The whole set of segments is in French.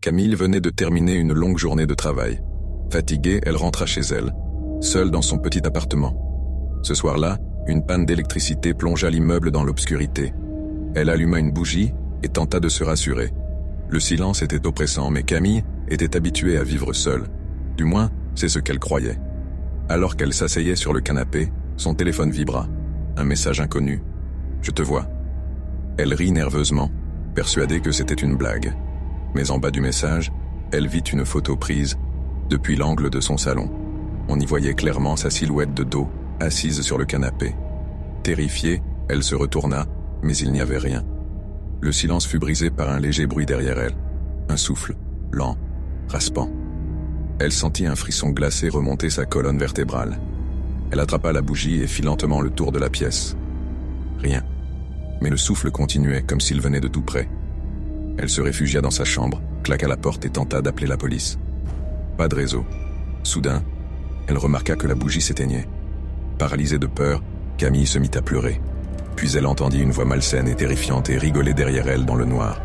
Camille venait de terminer une longue journée de travail. Fatiguée, elle rentra chez elle, seule dans son petit appartement. Ce soir-là, une panne d'électricité plongea l'immeuble dans l'obscurité. Elle alluma une bougie et tenta de se rassurer. Le silence était oppressant, mais Camille était habituée à vivre seule. Du moins, c'est ce qu'elle croyait. Alors qu'elle s'asseyait sur le canapé, son téléphone vibra. Un message inconnu. « Je te vois ». Elle rit nerveusement, persuadée que c'était une blague. Mais en bas du message, elle vit une photo prise depuis l'angle de son salon. On y voyait clairement sa silhouette de dos, assise sur le canapé. Terrifiée, elle se retourna, mais il n'y avait rien. Le silence fut brisé par un léger bruit derrière elle. Un souffle, lent, raspant. Elle sentit un frisson glacé remonter sa colonne vertébrale. Elle attrapa la bougie et fit lentement le tour de la pièce. Rien. Mais le souffle continuait, comme s'il venait de tout près. Elle se réfugia dans sa chambre, claqua la porte et tenta d'appeler la police. Pas de réseau. Soudain, elle remarqua que la bougie s'éteignait. Paralysée de peur, Camille se mit à pleurer. Puis elle entendit une voix malsaine et terrifiante et rigoler derrière elle dans le noir.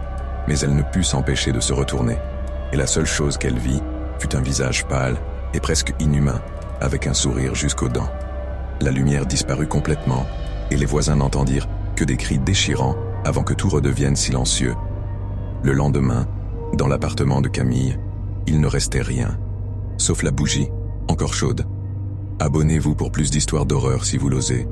Mais elle ne put s'empêcher de se retourner. Et la seule chose qu'elle vit fut un visage pâle et presque inhumain, avec un sourire jusqu'aux dents. La lumière disparut complètement, et les voisins n'entendirent que des cris déchirants avant que tout redevienne silencieux. Le lendemain, dans l'appartement de Camille, il ne restait rien, sauf la bougie, encore chaude. Abonnez-vous pour plus d'histoires d'horreur si vous l'osez.